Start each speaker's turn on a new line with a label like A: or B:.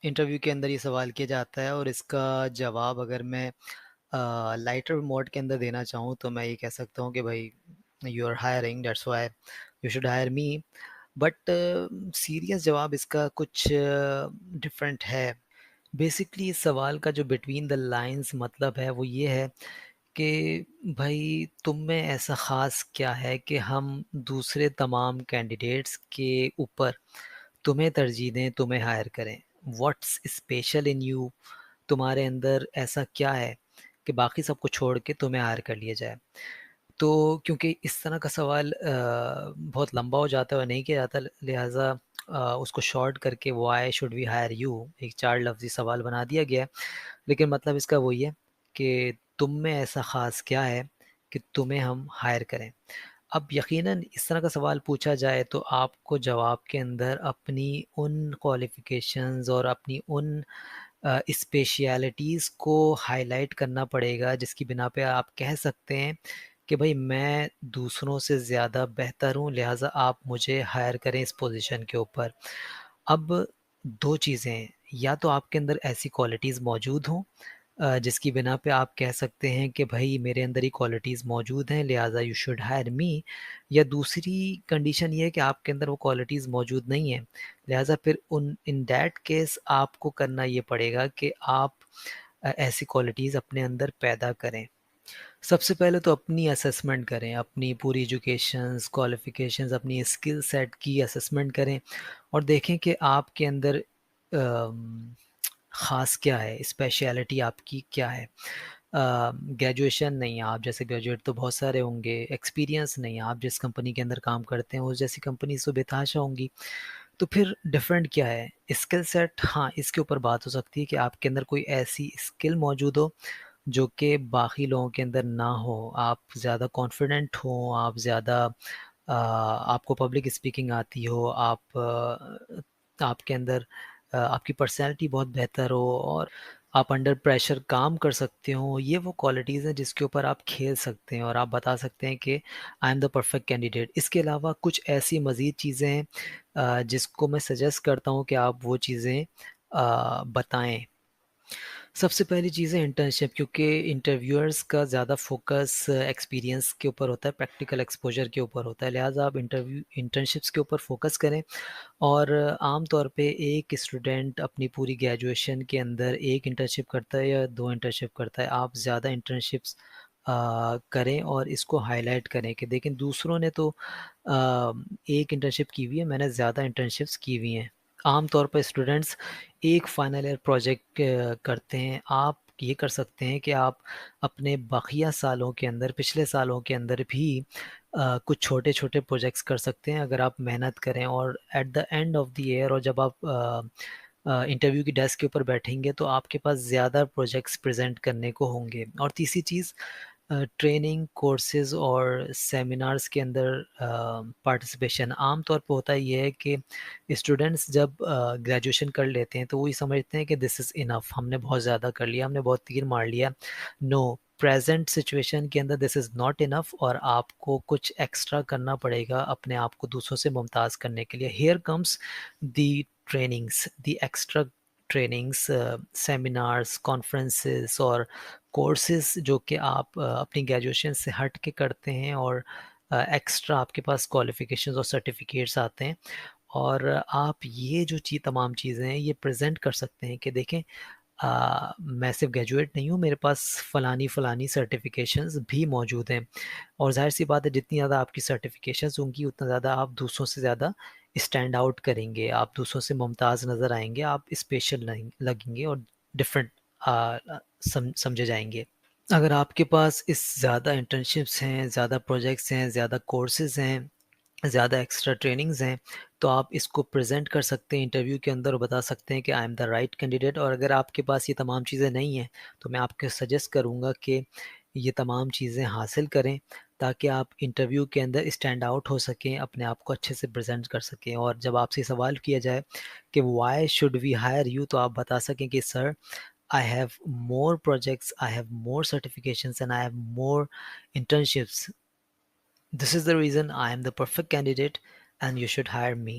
A: Interview کے اندر یہ سوال کیا جاتا ہے اور اس کا جواب اگر میں لائٹر موڈ کے اندر دینا چاہوں تو میں یہ کہہ سکتا ہوں کہ بھائی you are hiring that's why you should hire me. But serious جواب اس کا کچھ ڈفرینٹ ہے. بیسکلی اس سوال کا جو بٹوین دا لائنز مطلب ہے وہ یہ ہے کہ بھائی تم میں ایسا خاص کیا ہے کہ ہم دوسرے تمام کینڈیڈیٹس کے اوپر تمہیں ترجیح دیں، تمہیں ہائر کریں. واٹس اسپیشل ان یو، تمہارے اندر ایسا کیا ہے کہ باقی سب کو چھوڑ کے تمہیں ہائر کر لیا جائے. تو کیونکہ اس طرح کا سوال بہت لمبا ہو جاتا ہے اور نہیں کیا جاتا، لہٰذا اس کو شارٹ کر کے why should we hire you ایک 4 لفظی سوال بنا دیا گیا ہے. لیکن مطلب اس کا وہی ہے کہ تم میں ایسا خاص کیا ہے کہ تمہیں ہم ہائر کریں. اب یقیناً اس طرح کا سوال پوچھا جائے تو آپ کو جواب کے اندر اپنی ان کوالیفیکیشنز اور اپنی ان اسپیشیلٹیز کو ہائی لائٹ کرنا پڑے گا جس کی بنا پہ آپ کہہ سکتے ہیں کہ بھائی میں دوسروں سے زیادہ بہتر ہوں، لہٰذا آپ مجھے ہائر کریں اس پوزیشن کے اوپر. اب دو چیزیں ہیں، یا تو آپ کے اندر ایسی کوالٹیز موجود ہوں جس کی بنا پہ آپ کہہ سکتے ہیں کہ بھائی میرے اندر ہی کوالٹیز موجود ہیں لہٰذا یو شوڈ ہائر می، یا دوسری کنڈیشن یہ ہے کہ آپ کے اندر وہ کوالٹیز موجود نہیں ہیں، لہٰذا پھر ان دیٹ کیس آپ کو کرنا یہ پڑے گا کہ آپ ایسی کوالٹیز اپنے اندر پیدا کریں. سب سے پہلے تو اپنی اسیسمنٹ کریں، اپنی پوری ایجوکیشنز، کوالیفیکیشنز، اپنی اسکل سیٹ کی اسیسمنٹ کریں اور دیکھیں کہ آپ کے اندر خاص کیا ہے، اسپیشیلٹی آپ کی کیا ہے. گریجویشن نہیں، آپ جیسے گریجویٹ تو بہت سارے ہوں گے. ایکسپیرینس نہیں، آپ جس کمپنی کے اندر کام کرتے ہیں اس جیسی کمپنی تو بے تحاشا ہوں گی. تو پھر ڈفرینٹ کیا ہے؟ Skill set. ہاں، اس کے اوپر بات ہو سکتی ہے کہ آپ کے اندر کوئی ایسی اسکل موجود ہو جو کہ باقی لوگوں کے اندر نہ ہو. آپ زیادہ کانفیڈنٹ ہوں، آپ زیادہ آپ کو پبلک اسپیکنگ آتی ہو، آپ کے اندر آپ کی پرسنالٹی بہت بہتر ہو اور آپ انڈر پریشر کام کر سکتے ہوں. یہ وہ کوالٹیز ہیں جس کے اوپر آپ کھیل سکتے ہیں اور آپ بتا سکتے ہیں کہ I am the perfect candidate. اس کے علاوہ کچھ ایسی مزید چیزیں ہیں جس کو میں سجیسٹ کرتا ہوں کہ آپ وہ چیزیں بتائیں. سب سے پہلی چیز ہے انٹرنشپ، کیونکہ انٹرویورز کا زیادہ فوکس ایکسپیرینس کے اوپر ہوتا ہے، پریکٹیکل ایکسپوجر کے اوپر ہوتا ہے، لہٰذا آپ انٹرنشپس کے اوپر فوکس کریں. اور عام طور پہ ایک اسٹوڈنٹ اپنی پوری گریجویشن کے اندر ایک انٹرنشپ کرتا ہے یا 2 انٹرنشپ کرتا ہے. آپ زیادہ انٹرنشپس کریں اور اس کو ہائی لائٹ کریں کہ دیکھیں دوسروں نے تو ایک انٹرنشپ کی ہوئی ہے، میں نے زیادہ انٹرنشپس کی ہوئی ہیں. عام طور پر اسٹوڈنٹس ایک فائنل ایئر پروجیکٹ کرتے ہیں. آپ یہ کر سکتے ہیں کہ آپ اپنے بقیہ سالوں کے اندر، پچھلے سالوں کے اندر بھی کچھ چھوٹے چھوٹے پروجیکٹس کر سکتے ہیں اگر آپ محنت کریں. اور at the end of the year, اور جب آپ انٹرویو کی ڈیسک کے اوپر بیٹھیں گے تو آپ کے پاس زیادہ پروجیکٹس پریزنٹ کرنے کو ہوں گے. اور تیسری چیز، ٹریننگ کورسز اور سیمینارز کے اندر پارٹیسپیشن. عام طور پہ ہوتا یہ ہے کہ اسٹوڈنٹس جب گریجویشن کر لیتے ہیں تو وہی سمجھتے ہیں کہ دس از انف، ہم نے بہت زیادہ کر لیا، ہم نے بہت تیر مار لیا. نو، پریزنٹ سچویشن کے اندر دس از ناٹ انف، اور آپ کو کچھ ایکسٹرا کرنا پڑے گا اپنے آپ کو دوسروں سے ممتاز کرنے کے لیے. Here comes the trainings, the extra trainings, seminars, conferences اور کورسز جو کہ آپ اپنی گریجویشن سے ہٹ کے کرتے ہیں اور ایکسٹرا آپ کے پاس کوالیفیکیشنز اور سرٹیفکیٹس آتے ہیں. اور آپ یہ جو تمام چیزیں ہیں یہ پریزنٹ کر سکتے ہیں کہ دیکھیں میں صرف گریجویٹ نہیں ہوں، میرے پاس فلانی سرٹیفکیشنز بھی موجود ہیں. اور ظاہر سی بات ہے جتنی زیادہ آپ کی سرٹیفکیشنز ہوں گی اتنا زیادہ آپ دوسروں سے زیادہ اسٹینڈ آؤٹ کریں گے، آپ دوسروں سے ممتاز نظر آئیں گے، آپ اسپیشل لگیں گے اور ڈفرینٹ سمجھے جائیں گے. اگر آپ کے پاس اس زیادہ انٹرنشپس ہیں، زیادہ پروجیکٹس ہیں، زیادہ کورسز ہیں، زیادہ ایکسٹرا ٹریننگز ہیں، تو آپ اس کو پریزنٹ کر سکتے ہیں انٹرویو کے اندر اور بتا سکتے ہیں کہ I am the right candidate. اور اگر آپ کے پاس یہ تمام چیزیں نہیں ہیں تو میں آپ کو سجیسٹ کروں گا کہ یہ تمام چیزیں حاصل کریں تاکہ آپ انٹرویو کے اندر اسٹینڈ آؤٹ ہو سکیں، اپنے آپ کو اچھے سے پریزنٹ کر سکیں. اور جب آپ سے سوال کیا جائے کہ why should we hire you, تو آپ بتا سکیں کہ سر I have more projects, I have more certifications, and I have more internships. This is the reason I am the perfect candidate and you should hire me.